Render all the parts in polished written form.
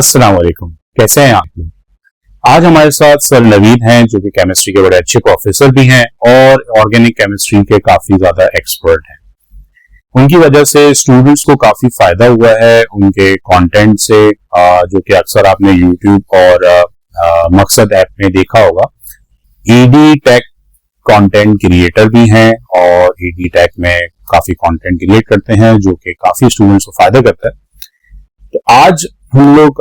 अस्सलाम वालेकुम, कैसे हैं आप? आज हमारे साथ सर नवीद हैं जो कि केमिस्ट्री के बड़े अच्छे प्रोफेसर भी हैं और ऑर्गेनिक केमिस्ट्री के काफी ज्यादा एक्सपर्ट हैं। उनकी वजह से स्टूडेंट्स को काफी फायदा हुआ है उनके कंटेंट से, जो कि अक्सर आपने यूट्यूब और मकसद ऐप में देखा होगा। ईडी टेक कंटेंट क्रिएटर भी हैं और ईडी टेक में काफी कंटेंट क्रिएट करते हैं जो कि काफी स्टूडेंट्स को फायदा करता है। तो आज हम लोग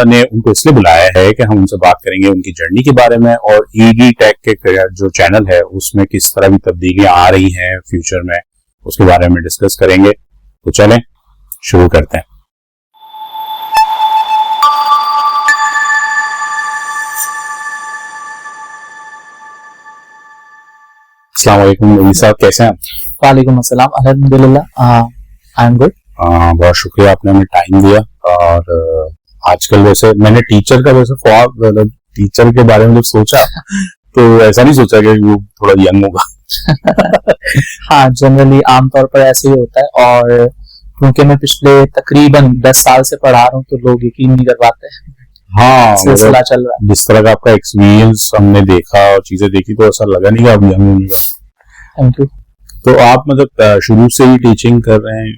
ने उनको इसलिए बुलाया है कि हम उनसे बात करेंगे उनकी जर्नी के बारे में और ईडी टेक के जो चैनल है उसमें किस तरह की तब्दीलियां आ रही हैं फ्यूचर में, उसके बारे में डिस्कस करेंगे। तो चलें शुरू करते हैं। अस्सलाम वालेकुम नवीद साहब, कैसे हैं आप? वालेकुम अस्सलाम, अल्हम्दुलिल्लाह, आई एम गुड। बहुत शुक्रिया, आपने हमें टाइम दिया। और आजकल वैसे मैंने टीचर के बारे में जब सोचा तो ऐसा नहीं सोचा कि वो थोड़ा यंग होगा। हाँ, जनरली आमतौर पर ऐसे ही होता है और क्योंकि मैं पिछले तकरीबन 10 साल से पढ़ा रहा हूँ तो लोग यकीन नहीं कर पाते। हाँ, सिलसिला चल रहा है। जिस तरह का आपका एक्सपीरियंस हमने देखा और चीजें देखी तो ऐसा लगा नहीं कि आप यंग होंगे। Thank you. तो आप मतलब शुरू से ही टीचिंग कर रहे हैं,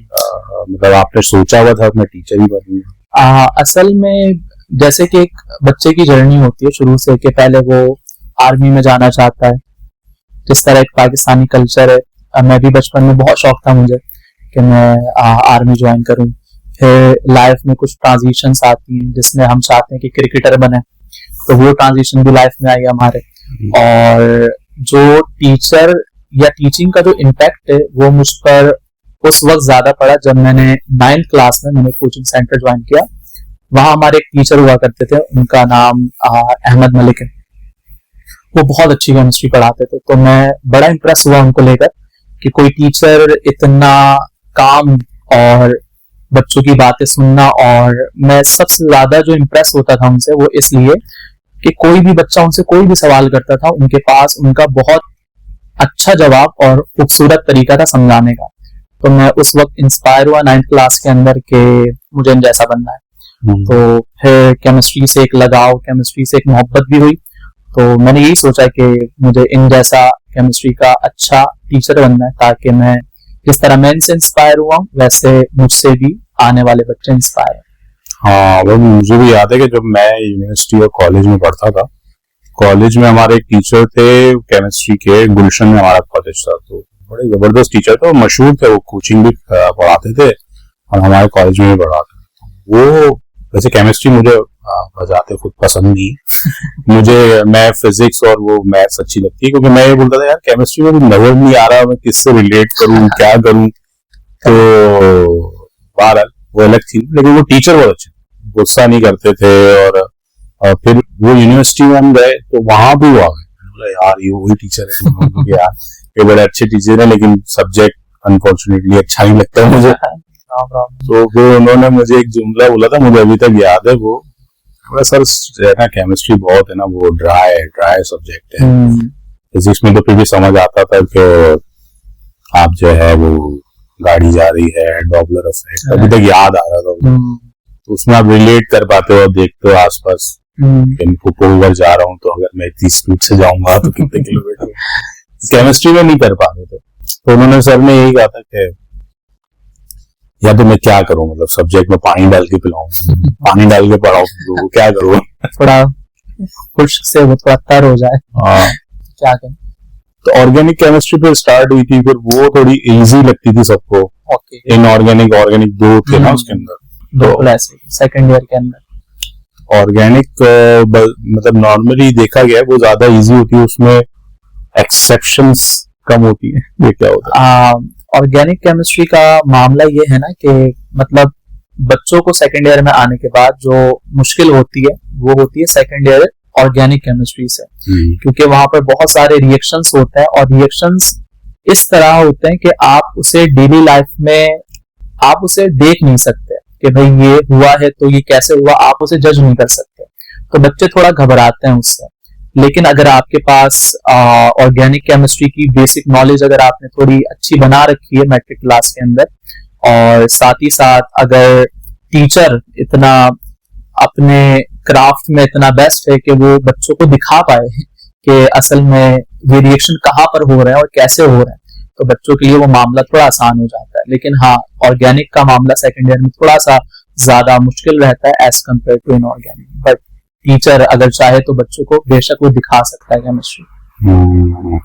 मतलब आपने सोचा हुआ था मैं टीचर ही बनूंगा? असल में जैसे कि एक बच्चे की जर्नी होती है शुरू से कि पहले वो आर्मी में जाना चाहता है, जिस तरह एक पाकिस्तानी कल्चर है। मैं भी बचपन में बहुत शौक था मुझे कि मैं आर्मी ज्वाइन करूं। फिर लाइफ में कुछ ट्रांजिशंस आती हैं जिसमें हम चाहते हैं कि क्रिकेटर बने, तो वो ट्रांजिशन भी लाइफ में आई हमारे। और जो टीचर या टीचिंग का जो इम्पैक्ट है वो मुझ पर उस वक्त ज्यादा पड़ा जब मैंने 9th क्लास में मैंने कोचिंग सेंटर ज्वाइन किया। वहां हमारे एक टीचर हुआ करते थे, उनका नाम अहमद मलिक है। वो बहुत अच्छी केमिस्ट्री पढ़ाते थे, तो मैं बड़ा इम्प्रेस हुआ उनको लेकर कि कोई टीचर इतना काम और बच्चों की बातें सुनना। और मैं सबसे ज्यादा जो इम्प्रेस होता था उनसे वो इसलिए कि कोई भी बच्चा उनसे कोई भी सवाल करता था, उनके पास उनका बहुत अच्छा जवाब और खूबसूरत तरीका था समझाने का। तो मैं उस वक्त इंस्पायर हुआ 9th क्लास के अंदर के मुझे इन जैसा बनना है। तो फिर केमिस्ट्री से एक लगाव, केमिस्ट्री से एक मोहब्बत भी हुई। तो मैंने यही सोचा कि मुझे इन जैसा केमिस्ट्री का अच्छा टीचर बनना है ताकि मैं जिस तरह मैं इनसे इंस्पायर हुआ वैसे मुझसे भी आने वाले बच्चे इंस्पायर। हाँ, वो मुझे भी याद है कि जब मैं यूनिवर्सिटी और कॉलेज में पढ़ता था, कॉलेज में हमारे एक टीचर थे केमिस्ट्री के, गुलशन में हमारा कॉलेज था, तो बड़े जबरदस्त टीचर थे, मशहूर थे। वो कोचिंग भी पढ़ाते थे और हमारे कॉलेज में भी पढ़ाते थे। वो वैसे केमिस्ट्री मुझे बजाते खुद पसंद नहीं मुझे मैं फिजिक्स और वो मैथ्स अच्छी लगती है, क्योंकि मैं ये बोलता था यार केमिस्ट्री में नजर नहीं आ रहा, मैं किससे रिलेट करूं, क्या करूं। तो बहरहाल वो अलग थी, लेकिन वो टीचर बहुत अच्छे, गुस्सा नहीं करते थे। और फिर वो यूनिवर्सिटी में हम गए तो वहां भी हुआ यार ये वही टीचर है यार ये बड़े अच्छे टीचर है, लेकिन सब्जेक्ट अनफॉर्चुनेटली अच्छा नहीं लगता है मुझे। तो वो उन्होंने मुझे एक जुमला बोला था, मुझे अभी तक याद है। वो बड़ा सर ना केमिस्ट्री बहुत है ना, वो ड्राई सब्जेक्ट है। फिजिक्स में तो फिर भी समझ आता था कि आप जो है वो गाड़ी जा रही है, डॉपलर इफेक्ट अभी तक याद आ रहा था। तो उसमें आप रिलेट कर पाते हो, आप देखते हो आसपास ओवर जा रहा हूँ तो अगर मैं इतनी स्पीड से जाऊंगा तो कितने किलोमीटर। केमिस्ट्री में नहीं कर पा रहे थे, तो उन्होंने सर ने यही कहा था कि या तो मैं क्या करूं, मतलब सब्जेक्ट में पानी डाल के पिलाऊं, पानी डाल के पढ़ाऊं, तो क्या करूं, थोड़ा खुश से वो थोड़ा तर हो जाए। क्या करें। तो ऑर्गेनिक केमिस्ट्री पे स्टार्ट हुई थी, फिर वो थोड़ी इजी लगती थी सबको। इनऑर्गेनिक ऑर्गेनिक दो थे ना उसके अंदर, तो सेकंड ईयर के अंदर ऑर्गेनिक मतलब नॉर्मली देखा गया है वो ज्यादा इजी होती है, उसमें एक्सेप्शंस कम होती है। ये क्या होता है? ऑर्गेनिक केमिस्ट्री का मामला ये है ना कि मतलब बच्चों को सेकंड ईयर में आने के बाद जो मुश्किल होती है वो होती है सेकंड ईयर ऑर्गेनिक केमिस्ट्री से, क्योंकि वहां पर बहुत सारे रिएक्शंस होते हैं और रिएक्शंस इस तरह होते हैं कि आप उसे डेली लाइफ में आप उसे देख नहीं सकते कि भाई ये हुआ है तो ये कैसे हुआ, आप उसे जज नहीं कर सकते। तो बच्चे थोड़ा घबराते हैं उससे। लेकिन अगर आपके पास ऑर्गेनिक केमिस्ट्री की बेसिक नॉलेज अगर आपने थोड़ी अच्छी बना रखी है मैट्रिक क्लास के अंदर, और साथ ही साथ अगर टीचर इतना अपने क्राफ्ट में इतना बेस्ट है कि वो बच्चों को दिखा पाए कि असल में ये रिएक्शन कहाँ पर हो रहे हैं और कैसे हो रहे हैं, तो बच्चों के लिए वो मामला थोड़ा आसान हो जाता है। लेकिन हाँ, ऑर्गेनिक का मामला सेकेंड ईयर में थोड़ा सा ज्यादा मुश्किल रहता है as compare to inorganic, but teacher अगर चाहे तो बच्चों को बेशक वो दिखा सकता है केमिस्ट्री।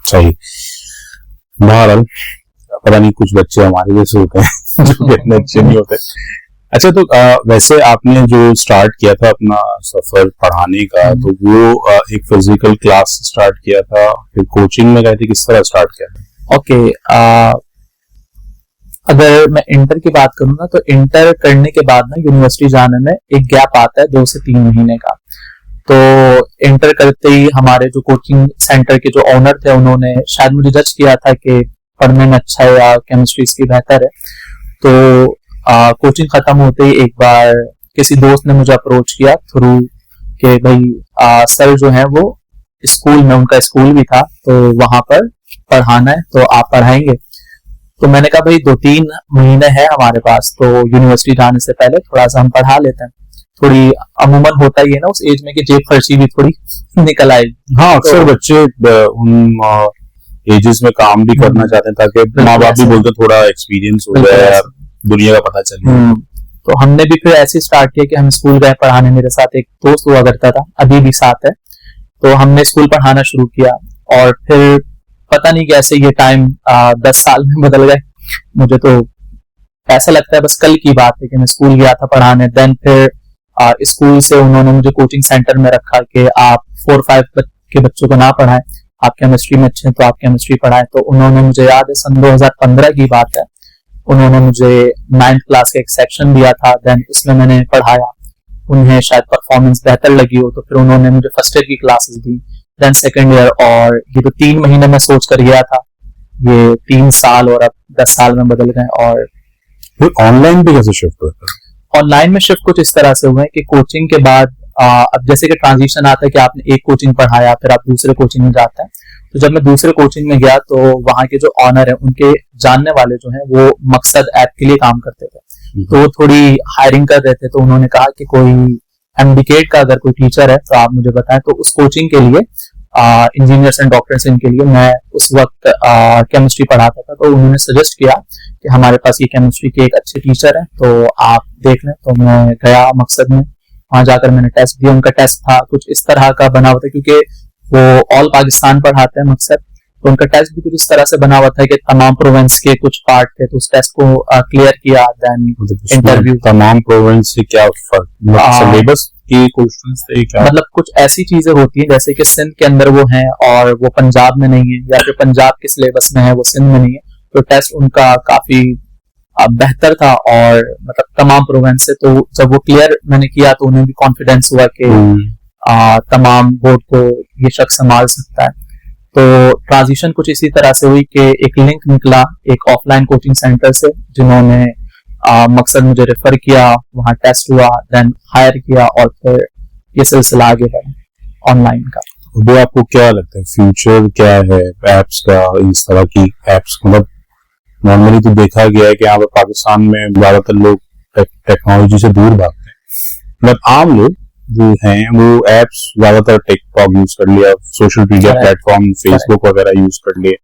सही। बहरहाल पता नहीं, कुछ बच्चे हमारे जैसे होते हैं जो इतने अच्छे नहीं होते। अच्छा, तो वैसे आपने जो स्टार्ट किया था अपना सफर पढ़ाने का, तो वो एक फिजिकल क्लास स्टार्ट किया था, फिर कोचिंग में गए थे, किस तरह स्टार्ट किया था? ओके, अगर मैं इंटर की बात करूँ ना, तो इंटर करने के बाद ना यूनिवर्सिटी जाने में एक गैप आता है 2 से 3 महीने का। तो इंटर करते ही हमारे जो कोचिंग सेंटर के जो ओनर थे, उन्होंने शायद मुझे जज किया था कि पढ़ने में अच्छा है या केमिस्ट्री इसकी बेहतर है। तो कोचिंग खत्म होते ही एक बार किसी दोस्त ने मुझे अप्रोच किया थ्रू कि भाई सर जो है वो स्कूल में, उनका स्कूल भी था, तो वहां पर पढ़ाना है, तो आप पढ़ाएंगे? तो मैंने कहा भाई 2-3 महीने है हमारे पास, तो यूनिवर्सिटी जाने से पहले थोड़ा सा हम पढ़ा लेते हैं। थोड़ी अमूमन होता ही है ना उस एज में कि जेब खर्ची भी थोड़ी निकल आएगी। हाँ, अक्सर तो बच्चे उन एजेस में काम भी करना चाहते हैं ताकि माँ बाप भी बोलते थोड़ा एक्सपीरियंस हो जाए यार, दुनिया का पता चले। तो हमने भी फिर ऐसे स्टार्ट किया कि हम स्कूल गए पढ़ाने। मेरे साथ एक दोस्त हुआ करता था, अभी भी साथ है, तो हमने स्कूल पढ़ाना शुरू किया। और फिर पता नहीं कैसे ये टाइम 10 साल में बदल गए। मुझे तो ऐसा लगता है बस कल की बात है कि मैं स्कूल गया था पढ़ाने। देन फिर स्कूल से उन्होंने मुझे कोचिंग सेंटर में रखा कि आप 4-5 के बच्चों को ना पढ़ाएं, आप केमिस्ट्री में अच्छे हैं तो आप केमिस्ट्री पढ़ाएं। तो उन्होंने, मुझे याद है सन 2015 की बात है, उन्होंने मुझे 9th क्लास का एक सेक्शन दिया था। देन उसमें मैंने पढ़ाया, उन्हें शायद परफॉर्मेंस बेहतर लगी हो, तो फिर उन्होंने मुझे फर्स्ट ईयर की क्लासेस दी, देन सेकेंड ईयर। और ये तो 3 महीने में सोच कर गया था, ये 3 साल और अब 10 साल में बदल गए। और फिर ऑनलाइन पे कैसे शिफ्ट हुआ? ऑनलाइन में शिफ्ट कुछ इस तरह से हुए कि कोचिंग के बाद अब जैसे कि ट्रांजिशन आता है कि आपने एक कोचिंग पढ़ाया, फिर आप दूसरे कोचिंग में जाते हैं। तो जब मैं दूसरे कोचिंग में गया तो वहां के जो ऑनर है, उनके जानने वाले जो हैं, वो मकसद ऐप के लिए काम करते थे, तो वो थोड़ी हायरिंग कर रहे थे। तो उन्होंने कहा कि कोई एमडीकेट का अगर कोई टीचर है तो आप मुझे बताएं। तो उस कोचिंग के लिए इंजीनियर्स एंड डॉक्टर्स, इनके लिए मैं उस वक्त केमिस्ट्री पढ़ाता था। तो उन्होंने सजेस्ट किया कि हमारे पास ये केमिस्ट्री के एक अच्छे टीचर है, तो आप देख लें। तो मैं गया मकसद में, वहां जाकर मैंने टेस्ट दिया। उनका टेस्ट था कुछ इस तरह का बना हुआ था, क्योंकि वो ऑल पाकिस्तान पढ़ाते हैं मकसद, तो उनका टेस्ट भी कुछ इस तरह से बना हुआ था कि तमाम प्रोविंस के कुछ पार्ट थे, तो उस टेस्ट को क्लियर किया। Then interview. तमाम प्रोविंस से क्या फर्क, सिलेबस के क्वेश्चंस थे क्या? मतलब कुछ ऐसी चीजें होती हैं जैसे कि सिंध के अंदर वो हैं और वो पंजाब में नहीं है, या फिर पंजाब के सिलेबस में है वो सिंध में नहीं है। तो टेस्ट उनका काफी बेहतर था और मतलब तमाम प्रोविंस से। तो जब वो क्लियर मैंने किया तो उन्हें भी कॉन्फिडेंस हुआ कि तमाम बोर्ड को ये शख्स संभाल सकता है। तो ट्रांजिशन कुछ इसी तरह से हुई कि एक लिंक निकला एक ऑफलाइन कोचिंग सेंटर से, जिन्होंने मकसद मुझे रेफर किया, वहां टेस्ट हुआ, देन हायर किया और फिर ये सिलसिला आगे बढ़ा ऑनलाइन का। वो आपको क्या लगता है फ्यूचर क्या है एप्स का, इस तरह की एप्स? मतलब नॉर्मली तो देखा गया है कि यहाँ पर पाकिस्तान में ज्यादातर लोग टेक्नोलॉजी से दूर भागते हैं। मतलब आम लोग जो हैं वो एप्स ज्यादातर टिकटॉक यूज कर लिया, सोशल मीडिया प्लेटफॉर्म फेसबुक वगैरह यूज कर लिए,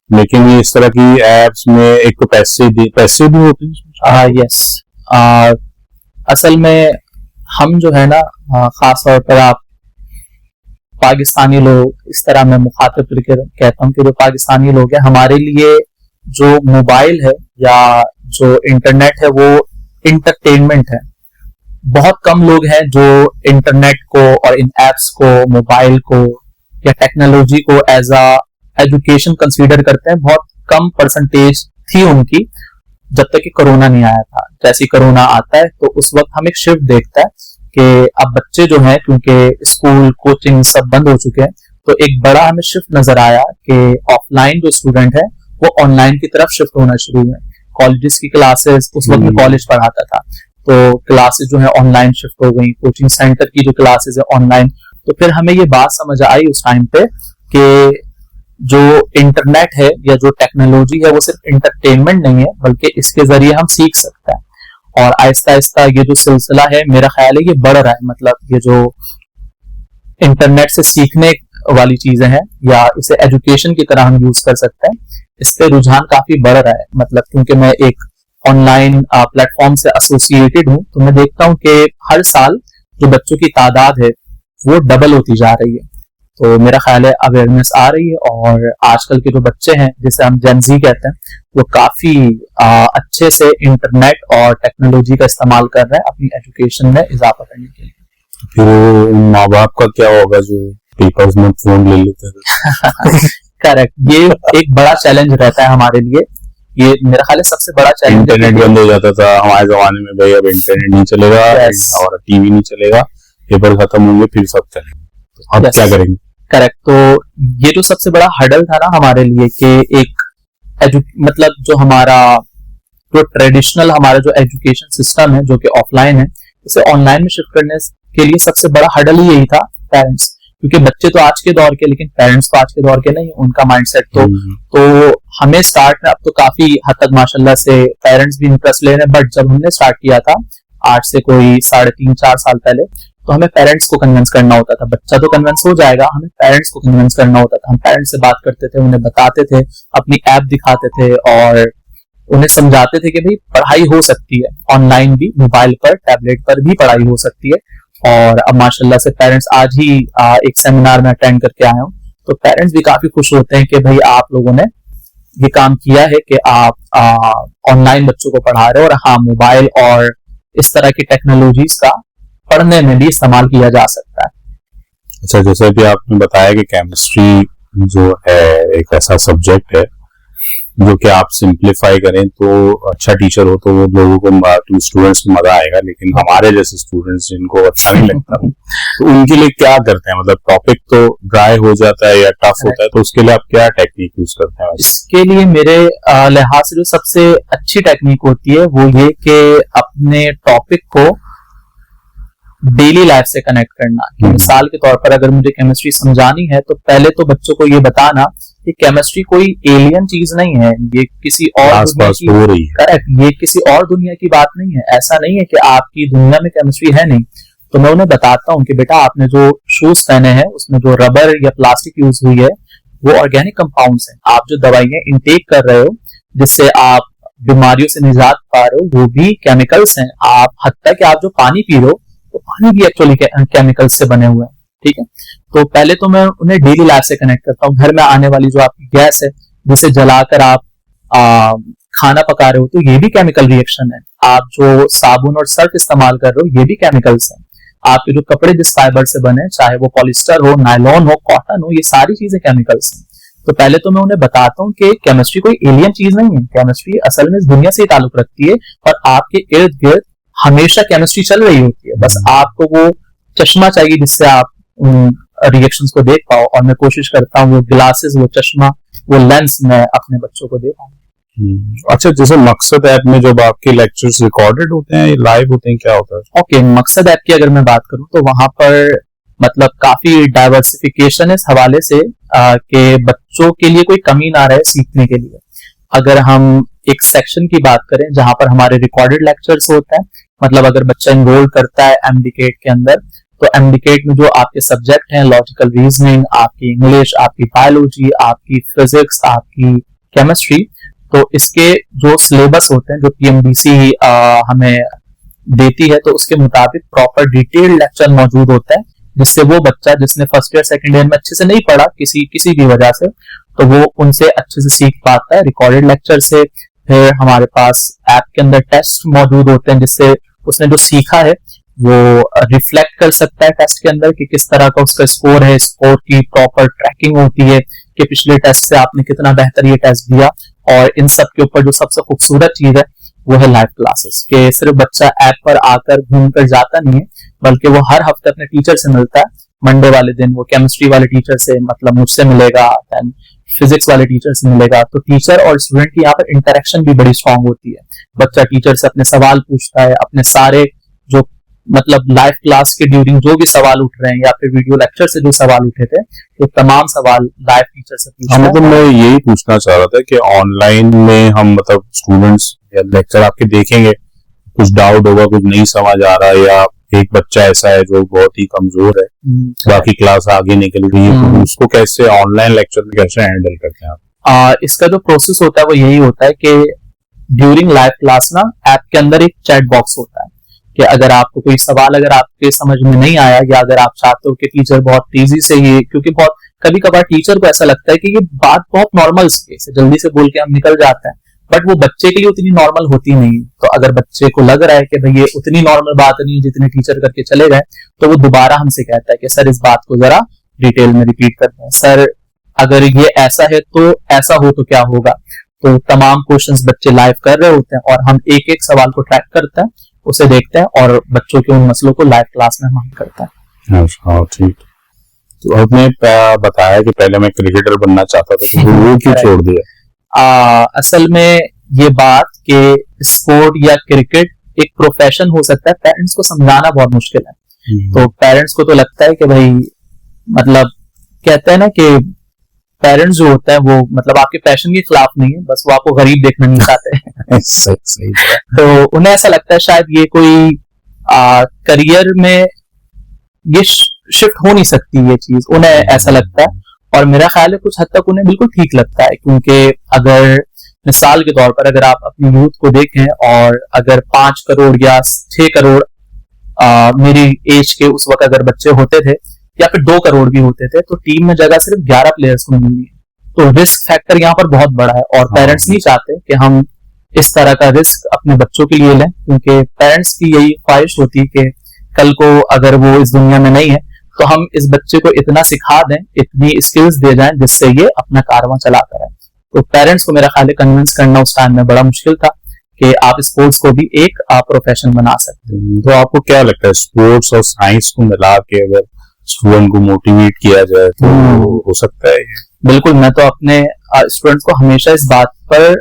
लेकिन ये इस तरह की एप्स में एक तो पैसे भी होते हैं। यस, असल में हम जो है ना, खास तौर पर आप पाकिस्तानी लोग, इस तरह मैं मुखातिब करके कहता हूँ कि जो पाकिस्तानी लोग हैं, हमारे लिए जो मोबाइल है या जो इंटरनेट है वो इंटरटेनमेंट है। बहुत कम लोग हैं जो इंटरनेट को और इन एप्स को, मोबाइल को या टेक्नोलॉजी को एज अ एजुकेशन कंसीडर करते हैं। बहुत कम परसेंटेज थी उनकी जब तक कि कोरोना नहीं आया था। जैसे ही कोरोना आता है तो उस वक्त हम एक शिफ्ट देखता है कि अब बच्चे जो हैं, क्योंकि स्कूल कोचिंग सब बंद हो चुके हैं, तो एक बड़ा हमें शिफ्ट नजर आया कि ऑफलाइन जो स्टूडेंट है वो ऑनलाइन की तरफ शिफ्ट होना शुरू हुए। कॉलेजेस की क्लासेस, उस वक्त मैं कॉलेज पढ़ाता था, तो क्लासेस जो है ऑनलाइन शिफ्ट हो गई, कोचिंग सेंटर की जो क्लासेस है ऑनलाइन। तो फिर हमें ये बात समझ आई उस टाइम पे कि जो इंटरनेट है या जो टेक्नोलॉजी है वो सिर्फ इंटरटेनमेंट नहीं है, बल्कि इसके जरिए हम सीख सकते हैं। और आहिस्ता आहिस्ता ये जो सिलसिला है मेरा ख्याल है ये बढ़ रहा है। मतलब ये जो इंटरनेट से सीखने वाली चीजें हैं या इसे एजुकेशन की तरह हम यूज कर सकते हैं, इस पे रुझान काफी बढ़ रहा है। मतलब क्योंकि मैं एक ऑनलाइन प्लेटफॉर्म से एसोसिएटेड हूँ, तो मैं देखता हूँ कि हर साल जो बच्चों की तादाद है वो डबल होती जा रही है। तो मेरा ख्याल है अवेयरनेस आ रही है और आजकल के जो बच्चे हैं जिसे हम जेन ज़ी कहते हैं, वो काफी अच्छे से इंटरनेट और टेक्नोलॉजी का इस्तेमाल कर रहे हैं अपनी एजुकेशन में इजाफा करने के लिए। फिर माँ बाप का क्या होगा जो पेपर्स में फोन ले लेते हैं? करेक्ट, ये एक बड़ा चैलेंज रहता है हमारे लिए। ये मेरा ख्याल है सबसे बड़ा चैलेंज। इंटरनेट बंद हो जाता था हमारे जमाने में, भाई अब इंटरनेट नहीं चलेगा और टीवी नहीं चलेगा, पेपर खत्म होंगे फिर सब चलेगा, तो अब क्या करेंगे? करेक्ट, तो ये जो सबसे बड़ा हर्डल था ना हमारे लिए कि एक मतलब जो हमारा जो ट्रेडिशनल हमारा जो एजुकेशन सिस्टम है जो कि ऑफलाइन है, इसे ऑनलाइन में शिफ्ट करने के लिए सबसे बड़ा हर्डल ही यही था, पेरेंट्स। क्योंकि बच्चे तो आज के दौर के, लेकिन पेरेंट्स तो आज के दौर के नहीं, उनका माइंडसेट तो हमें स्टार्ट में अब तो काफी हद तक माशाल्लाह से पेरेंट्स भी इंटरेस्ट ले रहे हैं, बट जब हमने स्टार्ट किया था आज से कोई 3.5-4 साल पहले, तो हमें पेरेंट्स को कन्विंस करना होता था। बच्चा तो कन्विंस हो जाएगा, हमें पेरेंट्स को कन्विंस करना होता था। हम पेरेंट्स से बात करते थे, उन्हें बताते थे, अपनी ऐप दिखाते थे और उन्हें समझाते थे कि भाई पढ़ाई हो सकती है ऑनलाइन भी, मोबाइल पर, टैबलेट पर भी पढ़ाई हो सकती है। और अब माशाल्लाह से पेरेंट्स, आज ही एक सेमिनार में अटेंड करके आया हूँ, तो पेरेंट्स भी काफी खुश होते हैं कि भाई आप लोगों ने ये काम किया है कि आप ऑनलाइन बच्चों को पढ़ा रहे हो, और हाँ, मोबाइल और इस तरह की टेक्नोलॉजीज का पढ़ने में भी इस्तेमाल किया जा सकता है। अच्छा, जैसे कि आपने बताया कि केमिस्ट्री जो है एक ऐसा सब्जेक्ट है जो कि आप सिंप्लीफाई करें तो अच्छा टीचर हो तो वो लोगों को, स्टूडेंट्स को मजा आएगा, लेकिन हमारे जैसे स्टूडेंट्स जिनको अच्छा नहीं लगता तो उनके लिए क्या करते हैं? मतलब टॉपिक तो ड्राई हो जाता है या टफ होता है, तो उसके लिए आप क्या टेक्निक यूज करते हैं? इसके लिए मेरे लिहाज से जो सबसे अच्छी टेक्निक होती है वो ये कि अपने टॉपिक को डेली लाइफ से कनेक्ट करना। मिसाल के तौर पर अगर मुझे केमिस्ट्री समझानी है, तो पहले तो बच्चों को ये बताना कि केमिस्ट्री कोई एलियन चीज नहीं है, ये किसी और दुनिया की, हो रही है। करेक्ट, ये किसी और दुनिया की बात नहीं है। ऐसा नहीं है कि आपकी दुनिया में केमिस्ट्री है नहीं। तो मैं उन्हें बताता हूँ कि बेटा आपने जो शूज पहने हैं उसमें जो रबर या प्लास्टिक यूज हुई है वो ऑर्गेनिक कंपाउंड्स हैं। आप जो दवाइयां इंटेक कर रहे हो जिससे आप बीमारियों से निजात पा रहे हो वो भी केमिकल्स हैं। आप हत्ता कि आप जो पानी पी रहे हो तो पानी भी एक्चुअली केमिकल्स से बने हुए हैं। ठीक है, तो पहले तो मैं उन्हें डेली लाइफ से कनेक्ट करता हूँ। घर में आने वाली जो आपकी गैस है जिसे जलाकर आप खाना पका रहे हो तो ये भी केमिकल रिएक्शन है। आप जो साबुन और सर्फ इस्तेमाल कर रहे हो ये भी केमिकल्स हैं। आपके जो कपड़े जिस फाइबर से बने, चाहे वो पॉलिस्टर हो, नायलॉन हो, कॉटन हो, ये सारी चीजें केमिकल्स हैं। तो पहले तो मैं उन्हें बताता हूँ कि केमिस्ट्री कोई एलियन चीज नहीं है। केमिस्ट्री असल में इस दुनिया से ताल्लुक रखती है और आपके इर्द गिर्द हमेशा केमिस्ट्री चल रही होती है। बस आपको वो चश्मा चाहिए जिससे आप उन रिएक्शंस को देख पाओ, और मैं कोशिश करता हूँ वो ग्लासेस, वो चश्मा, वो लेंस मैं अपने बच्चों को दे पाऊँ। अच्छा, जैसे मकसद ऐप में जब आपके लेक्चर्स रिकॉर्डेड होते हैं, लाइव होते हैं, क्या होता है? ओके, मकसद ऐप की अगर मैं बात करूं तो वहां पर मतलब काफी डाइवर्सिफिकेशन इस हवाले से कि बच्चों के लिए कोई कमी ना रहे सीखने के लिए। अगर हम एक सेक्शन की बात करें जहां पर हमारे रिकॉर्डेड लेक्चर्स होते हैं, मतलब अगर बच्चा इनरोल करता है एमडीकेट के अंदर, तो एमडीकेट में जो आपके सब्जेक्ट हैं, लॉजिकल रीजनिंग, आपकी इंग्लिश, आपकी बायोलॉजी, आपकी फिजिक्स, आपकी केमिस्ट्री, तो इसके जो सिलेबस होते हैं, जो पीएमडीसी हमें देती है, तो उसके मुताबिक प्रॉपर डिटेल्ड लेक्चर मौजूद होता है, जिससे वो बच्चा जिसने फर्स्ट ईयर सेकंड ईयर में अच्छे से नहीं पढ़ा किसी भी वजह से, तो वो उनसे अच्छे से सीख पाता है रिकॉर्डेड लेक्चर से। फिर हमारे पास ऐप के अंदर टेस्ट मौजूद होते हैं जिससे उसने जो सीखा है वो रिफ्लेक्ट कर सकता है टेस्ट के अंदर कि किस तरह का उसका स्कोर है। स्कोर की प्रॉपर ट्रैकिंग होती है कि पिछले टेस्ट से आपने कितना बेहतर ये टेस्ट दिया। और इन सब के ऊपर जो सबसे खूबसूरत चीज है वो है लाइव क्लासेस, कि सिर्फ बच्चा ऐप पर आकर घूम कर जाता नहीं है, बल्कि वो हर हफ्ते अपने टीचर से मिलता है। मंडे वाले दिन वो केमिस्ट्री वाले टीचर से, मतलब मुझसे मिलेगा, देन फिजिक्स वाले टीचर से मिलेगा। तो टीचर और स्टूडेंट की यहाँ पर इंटरेक्शन भी बड़ी स्ट्रांग होती है। बच्चा टीचर से अपने सवाल पूछता है, अपने सारे जो मतलब लाइव क्लास के ड्यूरिंग जो भी सवाल उठ रहे हैं या फिर वीडियो लेक्चर से जो सवाल उठे थे, तो तमाम सवाल लाइव टीचर से पूछता है। मतलब मैं यही पूछना चाह रहा था कि ऑनलाइन में हम मतलब स्टूडेंट्स या लेक्चर आपके देखेंगे कुछ डाउट होगा, कुछ नहीं समझ आ रहा, या एक बच्चा ऐसा है जो बहुत ही कमजोर है, बाकी क्लास आगे निकल रही है, तो उसको कैसे ऑनलाइन लेक्चर में कैसे हैंडल करते हैं आप? इसका जो प्रोसेस होता है वो यही होता है कि ड्यूरिंग लाइव क्लास ना ऐप के अंदर एक चैट बॉक्स होता है कि अगर आपको कोई सवाल अगर आपके समझ में नहीं आया, या अगर आप चाहते हो कि टीचर बहुत तेजी से ये, क्योंकि बहुत कभी कभार टीचर को ऐसा लगता है कि ये बात बहुत नॉर्मल सी है, जल्दी से बोल के हम निकल जाते हैं, बट वो बच्चे के लिए उतनी नॉर्मल होती नहीं है। तो अगर बच्चे को लग रहा है कि भाई ये उतनी नॉर्मल बात नहीं है जितनी टीचर करके चले गए, तो वो दोबारा हमसे कहता है कि सर इस बात को जरा डिटेल में रिपीट करते हैं, सर अगर ये ऐसा है तो ऐसा हो तो क्या होगा। तो तमाम क्वेश्चंस बच्चे लाइव कर रहे होते हैं और हम एक एक सवाल को ट्रैक करते हैं, उसे देखते हैं और बच्चों के उन मसलों को लाइव क्लास में हल करते हैं। अच्छा, ठीक। तो आपने बताया कि पहले मैं क्रिकेटर बनना चाहता था, तो वो क्यों छोड़ दिया? असल में ये बात कि स्पोर्ट या क्रिकेट एक प्रोफेशन हो सकता है, पेरेंट्स को समझाना बहुत मुश्किल है। तो पेरेंट्स को तो लगता है कि भाई, मतलब कहते हैं ना कि पेरेंट्स जो होता है वो मतलब आपके पैशन के खिलाफ नहीं है, बस वो आपको गरीब देखना नहीं चाहते। सही। तो उन्हें ऐसा लगता है शायद ये कोई करियर में ये शिफ्ट हो नहीं सकती, ये चीज उन्हें ऐसा लगता है। और मेरा ख्याल है कुछ हद तक उन्हें बिल्कुल ठीक लगता है, क्योंकि अगर मिसाल के तौर पर अगर आप अपनी यूथ को देखें और अगर 5 करोड़ या 6 करोड़ मेरी एज के उस वक्त अगर बच्चे होते थे, या फिर 2 करोड़ भी होते थे, तो टीम में जगह सिर्फ 11 प्लेयर्स को मिलनी है। तो रिस्क फैक्टर यहाँ पर बहुत बड़ा है और पेरेंट्स नहीं चाहते कि हम इस तरह का रिस्क अपने बच्चों के लिए लें, क्योंकि पेरेंट्स की यही ख्वाहिश होती है कि कल को अगर वो इस दुनिया में नहीं है तो हम इस बच्चे को इतना सिखा दें, इतनी स्किल्स दे जाएं जिससे ये अपना कारवां चलाता रहे। तो पेरेंट्स को मेरा ख्याल है कन्विंस करना उस टाइम में बड़ा मुश्किल था कि आप स्पोर्ट्स को भी एक प्रोफेशन बना सकते हैं। तो आपको क्या लगता है, स्पोर्ट्स और साइंस को मिला के अगर स्टूडेंट को मोटिवेट किया जाए तो हो सकता है? बिल्कुल, मैं तो अपने स्टूडेंट्स को हमेशा इस बात पर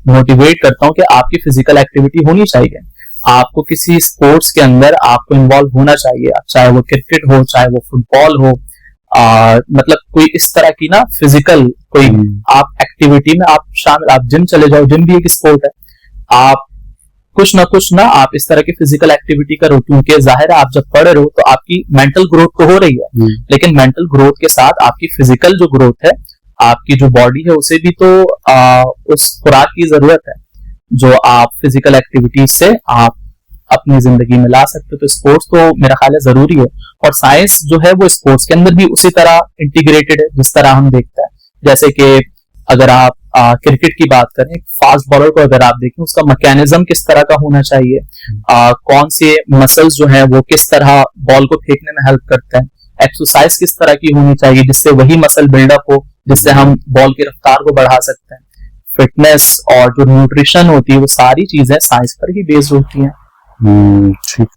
मोटिवेट करता हूँ कि आपकी फिजिकल एक्टिविटी होनी चाहिए, आपको किसी स्पोर्ट्स के अंदर आपको इन्वॉल्व होना चाहिए, चाहे वो क्रिकेट हो, चाहे वो फुटबॉल हो, मतलब कोई इस तरह की ना फिजिकल कोई आप एक्टिविटी में आप शामिल, आप जिम चले जाओ, जिम भी एक स्पोर्ट है, आप कुछ ना आप इस तरह की फिजिकल एक्टिविटी करो, क्योंकि जाहिर है आप जब पढ़ रहे हो तो आपकी मेंटल ग्रोथ तो हो रही है, लेकिन मेंटल ग्रोथ के साथ आपकी फिजिकल जो ग्रोथ है, आपकी जो बॉडी है उसे भी तो उस खुराक की जरूरत है जो आप फिजिकल एक्टिविटीज से आप अपनी जिंदगी में ला सकते हो। तो स्पोर्ट्स तो मेरा ख्याल है जरूरी है, और साइंस जो है वो स्पोर्ट्स के अंदर भी उसी तरह इंटीग्रेटेड है जिस तरह हम देखते हैं। जैसे कि अगर आप क्रिकेट की बात करें, फास्ट बॉलर को अगर आप देखें, उसका मैकेनिज्म किस तरह का होना चाहिए, कौन से मसल्स जो है वो किस तरह बॉल को फेंकने में हेल्प करते हैं, एक्सरसाइज किस तरह की होनी चाहिए जिससे वही मसल बिल्डअप हो जिससे हम बॉल की रफ्तार को बढ़ा सकते हैं, फिटनेस और जो न्यूट्रिशन होती है, वो सारी चीजें साइंस पर ही बेस्ड होती हैं। ठीक।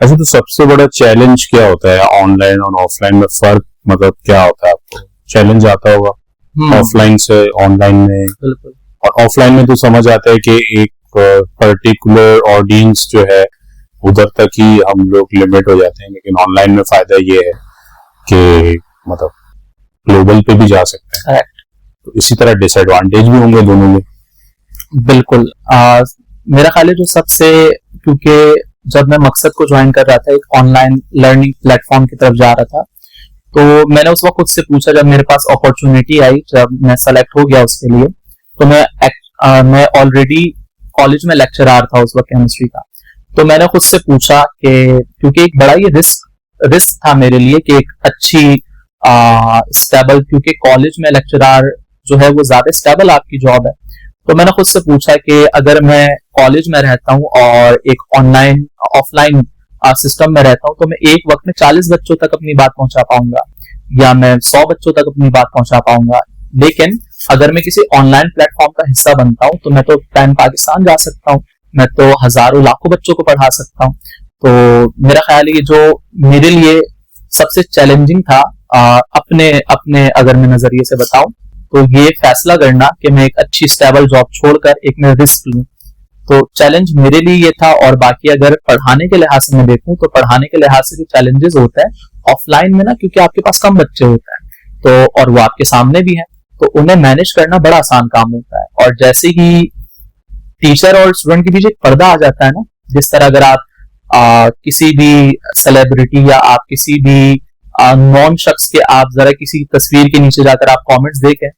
अच्छा, तो सबसे बड़ा चैलेंज क्या होता है ऑनलाइन और ऑफलाइन में? फर्क मतलब क्या होता है? आपको चैलेंज आता होगा ऑफलाइन से ऑनलाइन में? बिल्कुल। और ऑफलाइन में तो समझ आता है कि एक पर्टिकुलर ऑडियंस जो है उधर तक ही हम लोग लिमिट हो जाते हैं, लेकिन ऑनलाइन में फायदा ये है कि मतलब ग्लोबल पे भी जा सकते हैं। तो इसी तरह डिसएडवांटेज भी होंगे दोनों में। बिल्कुल। मेरा ख्याल है जो सबसे, क्योंकि जब मैं मकसद को ज्वाइन कर रहा था, एक ऑनलाइन लर्निंग प्लेटफॉर्म की तरफ जा रहा था, तो मैंने उस वक्त खुद से पूछा, जब मेरे पास अपॉर्चुनिटी आई, जब मैं सेलेक्ट हो गया उसके लिए, तो मैं ऑलरेडी कॉलेज में लेक्चरर था उस वक्त केमिस्ट्री का, तो मैंने खुद से पूछा कि क्योंकि एक बड़ा ये रिस्क था मेरे लिए कि एक अच्छी स्टेबल, क्योंकि कॉलेज में लेक्चरर जो है वो ज्यादा स्टेबल आपकी जॉब है, तो मैंने खुद से पूछा कि अगर मैं कॉलेज में रहता हूँ और एक ऑनलाइन ऑफलाइन सिस्टम में रहता हूँ, तो मैं एक वक्त में 40 बच्चों तक अपनी बात पहुंचा पाऊंगा या मैं 100 बच्चों तक अपनी बात पहुंचा पाऊंगा। लेकिन अगर मैं किसी ऑनलाइन प्लेटफॉर्म का हिस्सा बनता हूँ तो मैं तो पैन पाकिस्तान जा सकता हूँ, मैं तो हजारों लाखों बच्चों को पढ़ा सकता हूँ। तो मेरा ख्याल है जो मेरे लिए सबसे चैलेंजिंग था, अपने अगर मैं नजरिए से बताऊं, तो ये फैसला करना कि मैं एक अच्छी स्टेबल जॉब छोड़कर एक मैं रिस्क लूं। तो चैलेंज मेरे लिए ये था। और बाकी अगर पढ़ाने के लिहाज से मैं देखूं, तो पढ़ाने के लिहाज से जो चैलेंजेस होते हैं ऑफलाइन में ना, क्योंकि आपके पास कम बच्चे होते हैं तो, और वो आपके सामने भी हैं, तो उन्हें मैनेज करना बड़ा आसान काम होता है। और जैसे ही टीचर और स्टूडेंट के बीच एक पर्दा आ जाता है ना, जिस तरह अगर आप किसी भी सेलिब्रिटी या आप किसी भी नॉन शख्स के आप जरा किसी तस्वीर के नीचे जाकर आप कमेंट्स देखें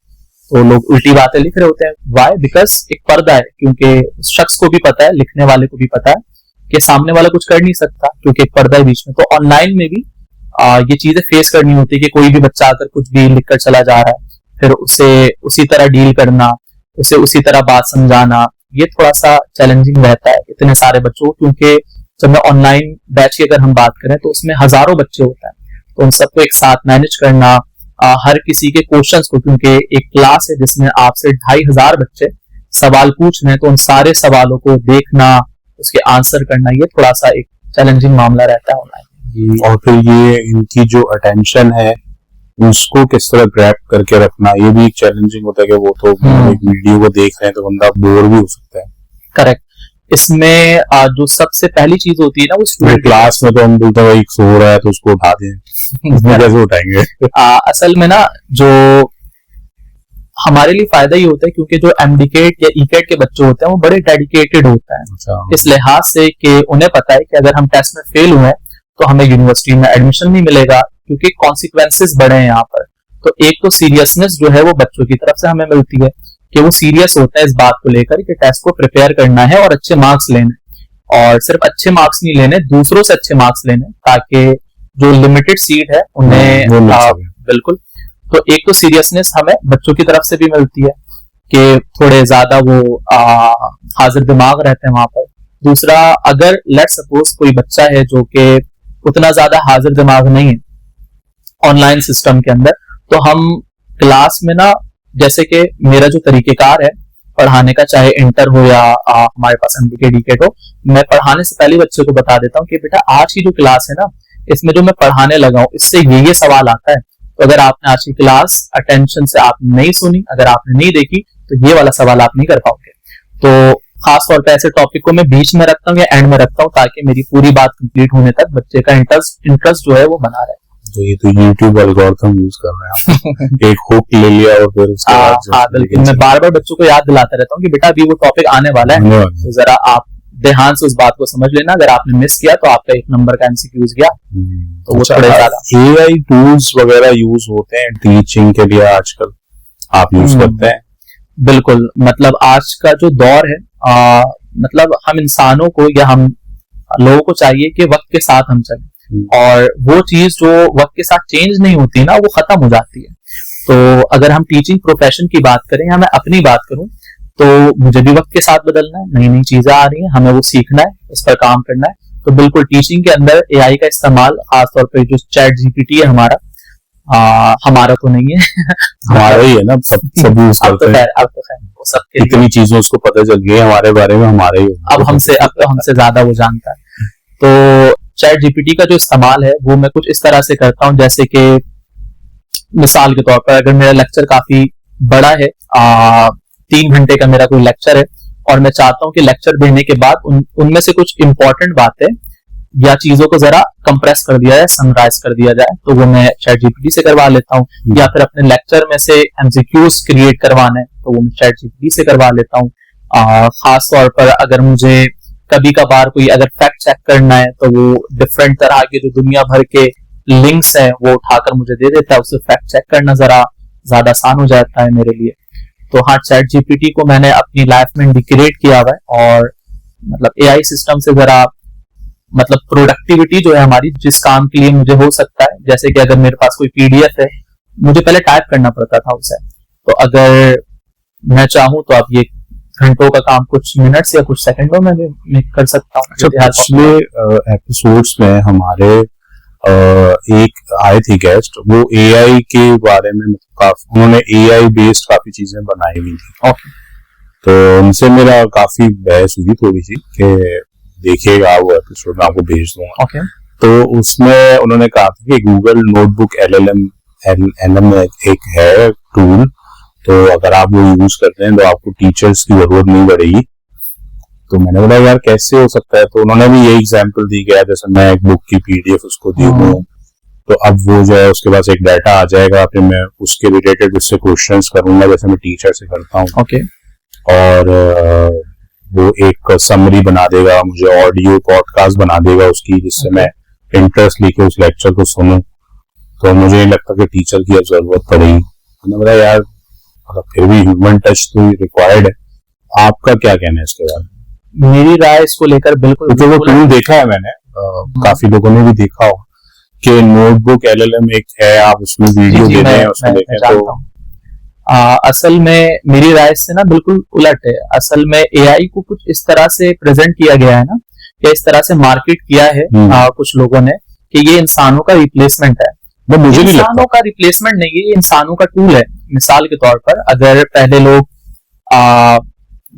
तो लोग उल्टी बातें लिख रहे होते हैं। वाई? बिकॉज एक पर्दा है, क्योंकि उस शख्स को भी पता है, लिखने वाले को भी पता है कि सामने वाला कुछ कर नहीं सकता, क्योंकि एक पर्दा है बीच में। तो ऑनलाइन में भी ये चीजें फेस करनी होती है कि कोई भी बच्चा आकर कुछ भी लिखकर चला जा रहा है, फिर उसे उसी तरह डील करना, उसे उसी तरह बात समझाना, ये थोड़ा सा चैलेंजिंग रहता है इतने सारे बच्चों को। क्योंकि जब मैं ऑनलाइन बैच की अगर हम बात करें तो उसमें हजारों बच्चे होते हैं, तो उन सबको एक साथ मैनेज करना, हर किसी के क्वेश्चंस को, क्योंकि एक क्लास है जिसमें आपसे 2500 बच्चे सवाल पूछ रहे हैं, तो उन सारे सवालों को देखना, उसके आंसर करना, ये थोड़ा सा एक चैलेंजिंग मामला रहता है ऑनलाइन। और फिर ये इनकी जो अटेंशन है उसको किस तरह ग्रैब करके रखना, ये भी एक चैलेंजिंग होता है कि वो तो एक वीडियो को देख रहे हैं तो बंदा बोर भी हो सकता है। करेक्ट। इसमें जो सबसे पहली चीज होती है ना, वो स्टूडेंट क्लास में तो हम बोलते हैं सो रहा है तो उसको उठा दें, उसमें कैसे उठाएंगे? असल में ना जो हमारे लिए फायदा ही होता है, क्योंकि जो एमडीकेट या ईकेट के बच्चे होते हैं वो बड़े डेडिकेटेड होते हैं इस लिहाज से कि उन्हें पता है कि अगर हम टेस्ट में फेल हुए तो हमें यूनिवर्सिटी में एडमिशन नहीं मिलेगा, क्योंकि कॉन्सिक्वेंसेस बड़े हैं यहाँ पर। तो एक तो सीरियसनेस जो है वो बच्चों की तरफ से हमें मिलती है कि वो सीरियस होता है इस बात को लेकर कि टेस्ट को प्रिपेयर करना है और अच्छे मार्क्स लेने, और सिर्फ अच्छे मार्क्स नहीं लेने, दूसरों से अच्छे मार्क्स लेने, ताकि जो लिमिटेड सीट है उन्हें बिल्कुल। तो एक तो सीरियसनेस हमें बच्चों की तरफ से भी मिलती है कि थोड़े ज्यादा वो हाजिर दिमाग रहते हैं वहां पर। दूसरा, अगर लेट सपोज कोई बच्चा है जो कि उतना ज्यादा हाजिर दिमाग नहीं है ऑनलाइन सिस्टम के अंदर, तो हम क्लास में ना, जैसे कि मेरा जो तरीकेकार है पढ़ाने का, चाहे इंटर हो या हमारे पास एमडीके डीकेट हो, मैं पढ़ाने से पहले बच्चे को बता देता हूँ कि बेटा आज की जो क्लास है ना, इसमें जो मैं पढ़ाने लगा हूँ इससे ये सवाल आता है, तो अगर आपने आज की क्लास अटेंशन से आपने नहीं सुनी, अगर आपने नहीं देखी, तो ये वाला सवाल आप नहीं कर पाओगे। तो खास तौर पे ऐसे टॉपिक को मैं बीच में रखता हूँ या एंड में रखता हूँ, ताकि मेरी पूरी बात कंप्लीट होने तक बच्चे का इंटरेस्ट जो है वो बना रहे। तो ये तो YouTube एल्गोरिथम यूज कर रहे हैं एक हुक ले लिया और फिर उसके बाद बिल्कुल मैं बार बार बच्चों को याद दिलाता रहता हूँ कि बेटा अभी वो टॉपिक आने वाला है, तो जरा आप ध्यान से उस बात को समझ लेना, अगर आपने मिस किया तो आपका 1 नंबर का एमसीक्यूज गया। तो वो थोड़े ज्यादा एआई टूल्स वगैरह यूज होते हैं टीचिंग के लिए आजकल, आप यूज करते हैं? बिल्कुल, मतलब आज का जो दौर है, मतलब हम इंसानों को या हम लोगों को चाहिए कि वक्त के साथ हम चलें, और वो चीज जो वक्त के साथ चेंज नहीं होती ना, वो खत्म हो जाती है। तो अगर हम टीचिंग प्रोफेशन की बात करें या मैं अपनी बात करूं, तो मुझे भी वक्त के साथ बदलना है, नई नई चीजें आ रही हैं, हमें वो सीखना है, उस पर काम करना है। तो बिल्कुल टीचिंग के अंदर एआई का इस्तेमाल, खासतौर पर जो चैट जीपीटी है हमारा तो नहीं है हमारा ही है ना, सब यूज करते हैं। अब तो वो सबके इतनी चीजों उसको पता चल गई हमारे बारे में, हमारे ही अब हमसे ज्यादा वो जानता है। तो चैट जीपीटी का जो इस्तेमाल है वो मैं कुछ इस तरह से करता हूँ, जैसे कि मिसाल के तौर पर अगर मेरा लेक्चर काफी बड़ा है, 3 घंटे का मेरा कोई लेक्चर है, और मैं चाहता हूँ कि लेक्चर देने के बाद उनमें से कुछ इंपॉर्टेंट बातें या चीजों को जरा कंप्रेस कर दिया जाए, समराइज कर दिया जाए, तो वो मैं चैट जीपीटी से करवा लेता हूँ। या फिर अपने लेक्चर में से एमसीक्यूज क्रिएट करवाने, तो वो मैं चैट जीपीटी से करवा लेता हूँ। खास तौर पर अगर मुझे कभी कभार कोई अगर फैक्ट चेक करना है, तो वो डिफरेंट तरह के जो दुनिया भर के लिंक्स हैं वो उठाकर मुझे दे देता है, उससे फैक्ट चेक करना जरा ज्यादा आसान हो जाता है मेरे लिए। तो हाँ, चैट जीपीटी को मैंने अपनी लाइफ में इंटीग्रेट किया हुआ है, और मतलब एआई सिस्टम से जरा मतलब प्रोडक्टिविटी जो है हमारी, जिस काम के लिए मुझे हो सकता है, जैसे कि अगर मेरे पास कोई पीडीएफ है, मुझे पहले टाइप करना पड़ता था उसे, तो अगर मैं चाहूँ तो अब ये घंटों का काम कुछ मिनट्स या कुछ सेकंडों में मैं कर सकता हूँ। पिछले एपिसोड्स में हमारे एक आए थे गेस्ट, वो एआई के बारे में काफी, उन्होंने एआई बेस्ड काफी चीजें बनाई हुई थी। तो उनसे मेरा काफी बहस हुई थोड़ी सी कि देखिएगा वो एपिसोड, मैं आपको भेज दूंगा। तो उसमें उन्होंने कहा था कि गूगल नोटबुक एलएम एक है टूल, तो अगर आप वो यूज करते हैं तो आपको टीचर्स की जरूरत नहीं पड़ेगी। तो मैंने बोला यार कैसे हो सकता है? तो उन्होंने भी यही एग्जांपल दी गया, जैसे मैं एक बुक की पीडीएफ उसको दी हूँ, तो अब वो जो है उसके पास एक डाटा आ जाएगा, फिर मैं उसके रिलेटेड उससे क्वेश्चंस करूंगा, जैसे मैं टीचर से करता हूँ। okay. और वो एक समरी बना देगा, मुझे ऑडियो पॉडकास्ट बना देगा उसकी, जिससे मैं इंटरेस्ट लेके उस लेक्चर को सुनूं, तो मुझे नहीं लगता कि टीचर की अब जरूरत पड़ेगी। मैंने बोला यार फिर भी ह्यूमन टच तो रिक्वायर्ड है। आपका क्या कहना है इसके बारे में? मेरी राय इसको लेकर बिल्कुल तो वो टूल देखा है मैंने, काफी लोगों ने भी देखा हो कि नोटबुक LLM एक है, आप उसमें वीडियो दे दें, उसमें देखें तो असल में मेरी राय से ना बिल्कुल उलट है। असल में एआई को कुछ इस तरह से प्रेजेंट किया गया है ना, या इस तरह से मार्केट किया है कुछ लोगों ने कि ये इंसानों का रिप्लेसमेंट है। वो मुझे नहीं लगता इंसानों का रिप्लेसमेंट नहीं है, ये इंसानों का टूल है। मिसाल के तौर पर अगर पहले लोग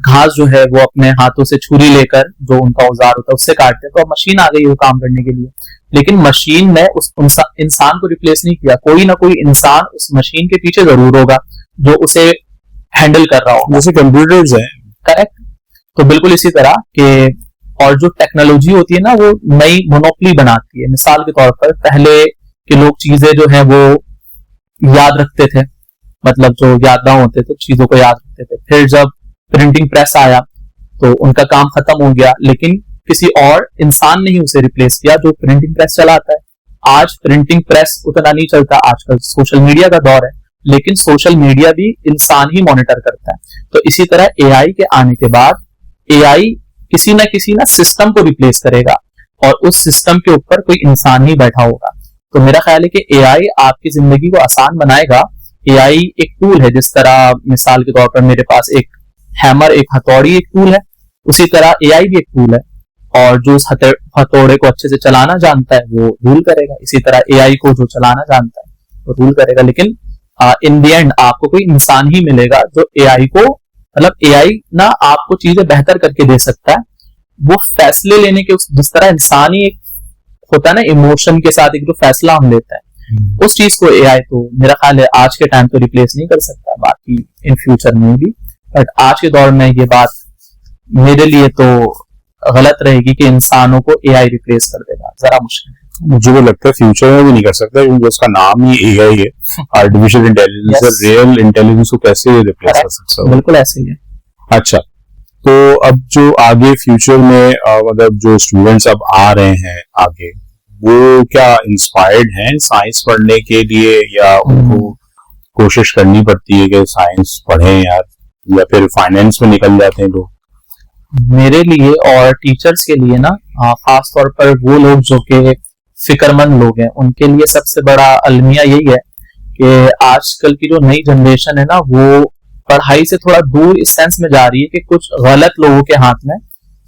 घास जो है वो अपने हाथों से छुरी लेकर, जो उनका औजार होता है उससे काटते हैं, तो अब मशीन आ गई वो काम करने के लिए। लेकिन मशीन ने उस इंसान को रिप्लेस नहीं किया। कोई ना कोई इंसान उस मशीन के पीछे जरूर होगा जो उसे हैंडल कर रहा होगा, जैसे कंप्यूटर्स हैं। करेक्ट। तो बिल्कुल इसी तरह के, और जो टेक्नोलॉजी होती है ना वो नई मोनोपोली बनाती है। मिसाल के तौर पर पहले के लोग चीजें जो है वो याद रखते थे, मतलब जो याददां होते थे चीजों को याद रखते थे। फिर जब प्रिंटिंग प्रेस आया तो उनका काम खत्म हो गया, लेकिन किसी और इंसान ने ही उसे रिप्लेस किया जो प्रिंटिंग प्रेस चलाता है। आज प्रिंटिंग प्रेस उतना नहीं चलता, आजकल सोशल मीडिया का दौर है, लेकिन सोशल मीडिया भी इंसान ही मॉनिटर करता है। तो इसी तरह एआई के आने के बाद एआई किसी ना सिस्टम को रिप्लेस करेगा, और उस सिस्टम के ऊपर कोई इंसान ही बैठा होगा। तो मेरा ख्याल है कि एआई आपकी जिंदगी को आसान बनाएगा। एआई एक टूल है, जिस तरह मिसाल के तौर पर मेरे पास एक हैमर, एक हथौड़ी एक टूल है, उसी तरह एआई भी एक टूल है। और जो उस हथौड़े को अच्छे से चलाना जानता है वो रूल करेगा, इसी तरह एआई को जो चलाना जानता है वो रूल करेगा। लेकिन इन दी एंड आपको कोई इंसान ही मिलेगा जो एआई को, मतलब एआई ना आपको चीजें बेहतर करके दे सकता है, वो फैसले लेने के जिस तरह इंसानी एक होता है ना इमोशन के साथ एक जो फैसला हम लेता है, उस चीज को एआई तो मेरा ख्याल है आज के टाइम तो रिप्लेस नहीं कर सकता, बाकी इन फ्यूचर में भी। बट आज के दौर में ये बात मेरे लिए तो गलत रहेगी कि इंसानों को एआई रिप्लेस कर देगा, जरा मुश्किल है। मुझे वो लगता है फ्यूचर में भी नहीं कर सकता, क्योंकि उसका नाम ही एआई है, artificial intelligence. Yes. Real intelligence को कैसे रिप्लेस कर सकता है? बिल्कुल ऐसे ही है। अच्छा, तो अब जो आगे फ्यूचर में मतलब जो स्टूडेंट्स अब आ रहे हैं आगे, वो क्या इंस्पायर्ड हैं साइंस पढ़ने के लिए, या उनको कोशिश करनी पड़ती है कि साइंस पढ़ें यार, या फिर फाइनेंस में निकल जाते हैं लोग? मेरे लिए और टीचर्स के लिए ना, खास तौर पर वो लोग जो कि फिक्रमंद लोग हैं, उनके लिए सबसे बड़ा अलमिया यही है कि आजकल की जो नई जनरेशन है ना, वो पढ़ाई से थोड़ा दूर इस सेंस में जा रही है कि कुछ गलत लोगों के हाथ में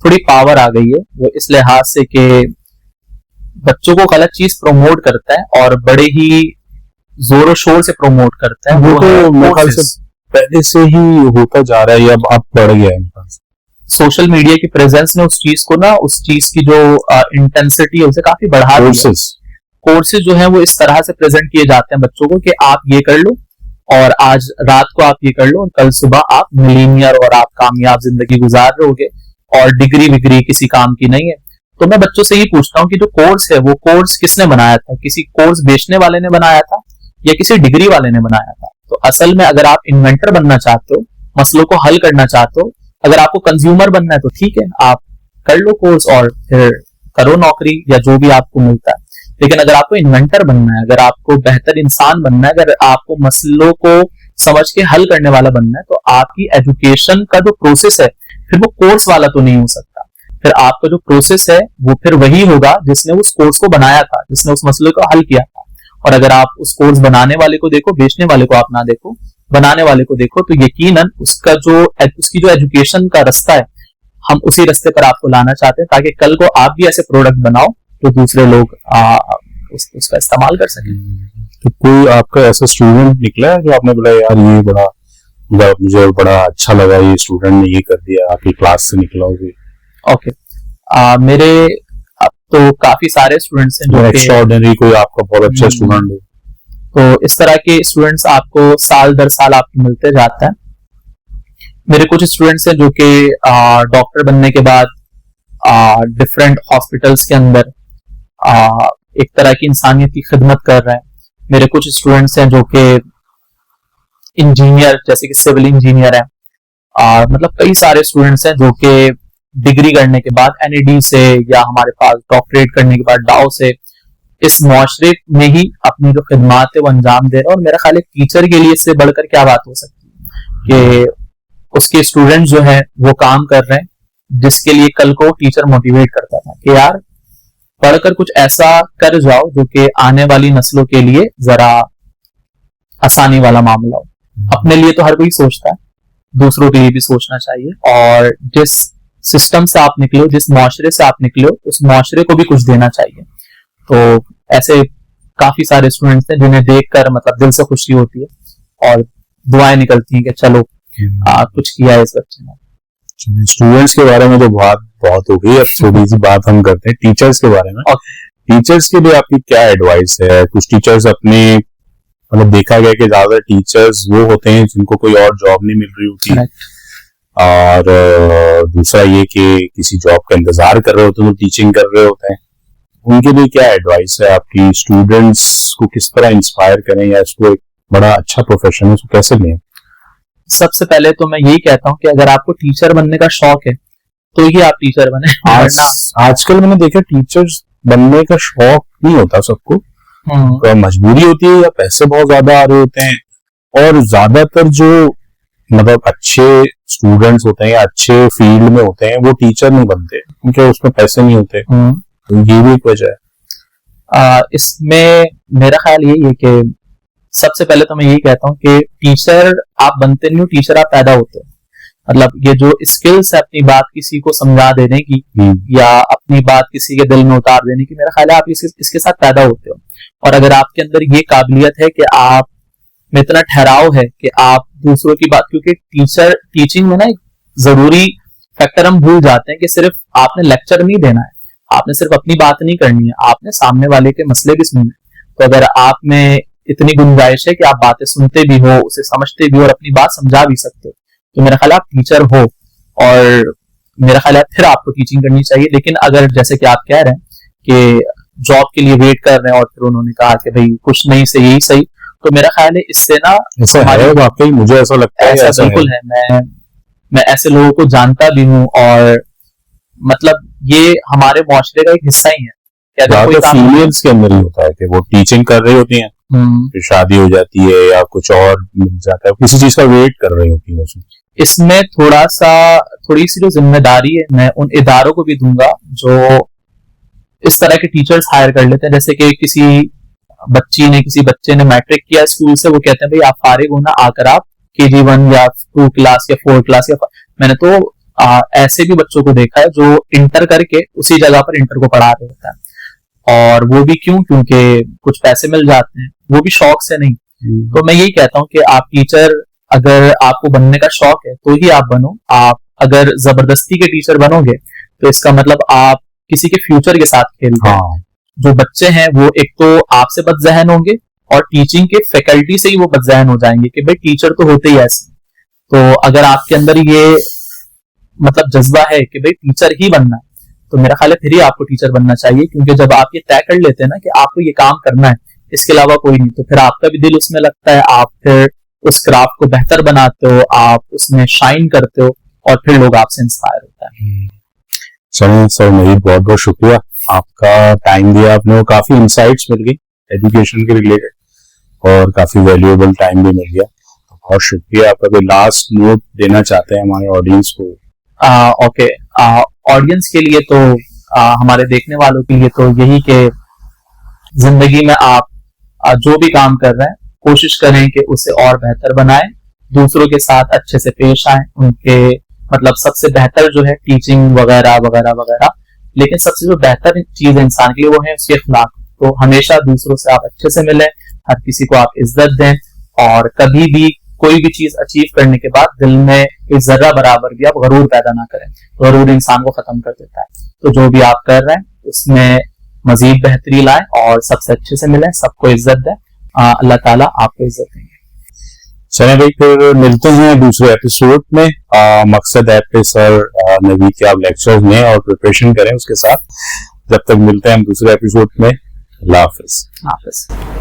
थोड़ी पावर आ गई है। वो इस लिहाज से कि बच्चों को गलत चीज प्रमोट करता है और बड़े ही जोरों शोर से प्रमोट करता है। वो तो मेरे ख्याल से पहले से ही होता जा रहा है, अब बढ़ गया है। सोशल मीडिया की प्रेजेंस ने उस चीज को ना, उस चीज की जो इंटेंसिटी है उसे काफी बढ़ा दिया। कोर्सेज जो है वो इस तरह से प्रेजेंट किए जाते हैं बच्चों को कि आप ये कर लो, और आज रात को आप ये कर लो, और कल सुबह आप मिलीनियर और आप कामयाब जिंदगी गुजार रहोगे, और डिग्री विग्री किसी काम की नहीं है। तो मैं बच्चों से ये पूछता हूँ कि जो कोर्स है वो कोर्स किसने बनाया था? किसी कोर्स बेचने वाले ने बनाया था या किसी डिग्री वाले ने बनाया था? तो असल में अगर आप इन्वेंटर बनना चाहते हो, मसलों को हल करना चाहते हो, अगर आपको कंज्यूमर बनना है तो ठीक है, आप कर लो कोर्स और फिर करो नौकरी या जो भी आपको मिलता है। लेकिन अगर आपको इन्वेंटर बनना है, अगर आपको बेहतर इंसान बनना है, अगर आपको मसलों को समझ के हल करने वाला बनना है, तो आपकी एजुकेशन का जो प्रोसेस है फिर वो कोर्स वाला तो नहीं हो सकता। फिर आपका जो प्रोसेस है वो फिर वही होगा जिसने उस कोर्स को बनाया था, जिसने उस मसले को हल किया था। और अगर आप उस कोर्स बनाने वाले को देखो, बेचने वाले को आप ना देखो, बनाने वाले को देखो, तो यकीनन उसकी जो एजुकेशन का रास्ता है, हम उसी रास्ते पर आपको लाना चाहते हैं, ताकि कल को आप भी ऐसे प्रोडक्ट बनाओ जो दूसरे लोग उसका इस्तेमाल कर सकें। तो कोई आपका ऐसा स्टूडेंट निकला है जो आपने बोला यार ये बड़ा, मुझे बड़ा अच्छा लगा, ये स्टूडेंट ने ये कर दिया, आपकी क्लास से निकला हो? ओके, मेरे अब तो काफी सारे स्टूडेंट्स हैं जो एक्स्ट्राऑर्डिनरी, कोई आपका बहुत अच्छा स्टूडेंट हो? तो इस तरह के स्टूडेंट्स आपको साल दर साल आपको मिलते जाते हैं। मेरे कुछ स्टूडेंट्स हैं जो कि डॉक्टर बनने के बाद डिफरेंट हॉस्पिटल्स के अंदर एक तरह की इंसानियत की खिदमत कर रहे हैं। मेरे कुछ स्टूडेंट्स हैं जो कि इंजीनियर, जैसे कि सिविल इंजीनियर हैं, मतलब कई सारे स्टूडेंट्स हैं जो कि डिग्री करने के बाद NAD से या हमारे पास डॉक्टरेट करने के बाद डाउ से इस मुआशरे में ही अपनी जो खिदमात है वो अंजाम दे रहे हैं। और मेरा ख्याल है टीचर के लिए इससे बढ़कर क्या बात हो सकती है कि उसके स्टूडेंट जो है वो काम कर रहे हैं जिसके लिए कल को टीचर मोटिवेट करता था कि यार पढ़कर कुछ ऐसा कर जाओ जो कि आने वाली नस्लों के लिए जरा आसानी वाला मामला हो। अपने लिए तो हर कोई सोचता है, दूसरों के लिए भी सोचना चाहिए, और जिस सिस्टम से आप निकले हो, जिस मुआशरे से आप निकले हो, उस मुआशरे को भी कुछ देना चाहिए। तो ऐसे काफी सारे स्टूडेंट्स हैं जिन्हें देखकर मतलब दिल से खुशी होती है और दुआएं निकलती हैं कि चलो कुछ किया है इस बच्चे ने। स्टूडेंट्स के बारे में तो बहुत हो गई। अब थोड़ी सी बात हम करते हैं टीचर्स के बारे में। टीचर्स के लिए आपकी क्या एडवाइस है? कुछ टीचर्स अपने मतलब देखा गया कि ज्यादा टीचर्स वो होते हैं जिनको कोई और जॉब नहीं मिल रही होती है, और दूसरा ये कि किसी जॉब का इंतजार कर रहे होते हैं, तो टीचिंग कर रहे होते हैं। उनके लिए क्या एडवाइस है आपकी? स्टूडेंट्स को किस तरह इंस्पायर करें या इसको एक बड़ा अच्छा प्रोफेशन है, उसको कैसे लें? सबसे पहले तो मैं यही कहता हूँ कि अगर आपको टीचर बनने का शौक है तो ही आप टीचर बने। आजकल मैंने देखा टीचर्स बनने का शौक नहीं होता सबको, तो मजबूरी होती है या पैसे बहुत ज्यादा आ रहे होते हैं, और ज्यादातर जो मतलब अच्छे स्टूडेंट्स होते हैं या अच्छे फील्ड में होते हैं वो टीचर नहीं बनते क्योंकि उसमें पैसे नहीं होते। तो ये भी एक वजह है। इसमें मेरा ख्याल यही है कि सबसे पहले तो मैं यही कहता हूँ कि टीचर आप बनते नहीं हो, टीचर आप पैदा होते हो। मतलब ये जो स्किल्स है अपनी बात किसी को समझा देने की या अपनी बात किसी के दिल में उतार देने की, मेरा ख्याल है आप इसके साथ पैदा होते हो। और अगर आपके अंदर ये काबिलियत है कि आप में इतना ठहराव है कि आप दूसरों की बात, क्योंकि टीचिंग में ना एक जरूरी फैक्टर हम भूल जाते हैं कि सिर्फ आपने लेक्चर नहीं देना है, आपने सिर्फ अपनी बात नहीं करनी है, आपने सामने वाले के मसले भी सुनने। तो अगर आप में इतनी गुंजाइश है कि आप बातें सुनते भी हो, उसे समझते भी हो और अपनी बात समझा भी सकते हो, तो मेरा ख्याल आप टीचर हो। और मेरा ख्याल है फिर आपको टीचिंग करनी चाहिए। लेकिन अगर जैसे कि आप कह रहे हैं कि जॉब के लिए वेट कर रहे हैं और फिर उन्होंने कहा कि भाई कुछ नहीं से यही सही, तो मेरा ख्याल है इससे ना वाकई मुझे ऐसा लगता है। ऐसा बिल्कुल है। मैं ऐसे लोगों को जानता भी हूँ, और मतलब ये हमारे मुआशरे का एक हिस्सा ही है कि अगर कोई फीमेल्स के अंदर ही होता है कि वो टीचिंग कर रही होती हैं, फिर शादी हो जाती है या कुछ और मिल जाता है, किसी चीज का वेट कर रही होती है। इसमें थोड़ी सी जो जिम्मेदारी है मैं उन इदारों को भी दूंगा जो इस तरह के टीचर्स हायर कर लेते हैं। जैसे कि किसी बच्चे ने मैट्रिक किया स्कूल से, वो कहते हैं भाई आप फारिग हो ना, आकर आप KG1 या 2 क्लास या 4 क्लास या मैंने तो ऐसे भी बच्चों को देखा है जो इंटर करके उसी जगह पर इंटर को पढ़ा रहे होता है, और वो भी क्योंकि कुछ पैसे मिल जाते हैं, वो भी शौक से नहीं। तो मैं यही कहता हूँ कि आप टीचर अगर आपको बनने का शौक है तो ही आप बनो। आप अगर जबरदस्ती के टीचर बनोगे तो इसका मतलब आप किसी के फ्यूचर के साथ खेल रहे हैं। जो बच्चे हैं वो एक तो आपसे बदजहन होंगे और टीचिंग के फैकल्टी से ही वो बदजहन हो जाएंगे कि भाई टीचर तो होते ही ऐसे। तो अगर आपके अंदर ये मतलब जज्बा है कि भाई टीचर ही बनना है, तो मेरा ख्याल है फिर ही आपको टीचर बनना चाहिए। क्योंकि जब आप ये तय कर लेते हैं ना कि आपको ये काम करना है, इसके अलावा कोई नहीं, तो फिर आपका भी दिल उसमें लगता है, आप फिर उस क्राफ्ट को बेहतर बनाते हो, आप उसमें शाइन करते हो और फिर लोग आपसे इंस्पायर होता है। चलिए सर, मेरी बहुत बहुत शुक्रिया, आपका टाइम दिया आपने, वो काफी इंसाइट्स मिल गई एजुकेशन के रिलेटेड और काफी वैल्यूएबल टाइम भी मिल गया, तो बहुत शुक्रिया आपका। कोई लास्ट नोट देना चाहते हैं हमारे ऑडियंस को? ओके, ऑडियंस के लिए तो हमारे देखने वालों के लिए तो यही कि जिंदगी में आप जो भी काम कर रहे हैं कोशिश करें कि उसे और बेहतर बनाएं, दूसरों के साथ अच्छे से पेश आएं, उनके मतलब सबसे बेहतर जो है टीचिंग वगैरह वगैरह वगैरह, लेकिन सबसे जो बेहतर चीज है इंसान के लिए वो है उसके अखलाक। तो हमेशा दूसरों से आप अच्छे से मिलें, हर किसी को आप इज्जत दें, और कभी भी कोई भी चीज अचीव करने के बाद दिल में एक जर्रा बराबर भी आप गरूर पैदा ना करें, गरूर इंसान को खत्म कर देता है। तो जो भी आप कर रहे हैं उसमें मजीद बेहतरी लाएं और सबसे अच्छे से मिलें, सबको इज्जत दें, अल्लाह ताला आपको इज्जत देंगे। चलें भाई, फिर मिलते हैं दूसरे एपिसोड में। मकसद ऐप पे सर नवीद के आप लेक्चर्स में और प्रिपरेशन करें उसके साथ। जब तक मिलते हैं हम दूसरे एपिसोड में, अल्लाह हाफिज।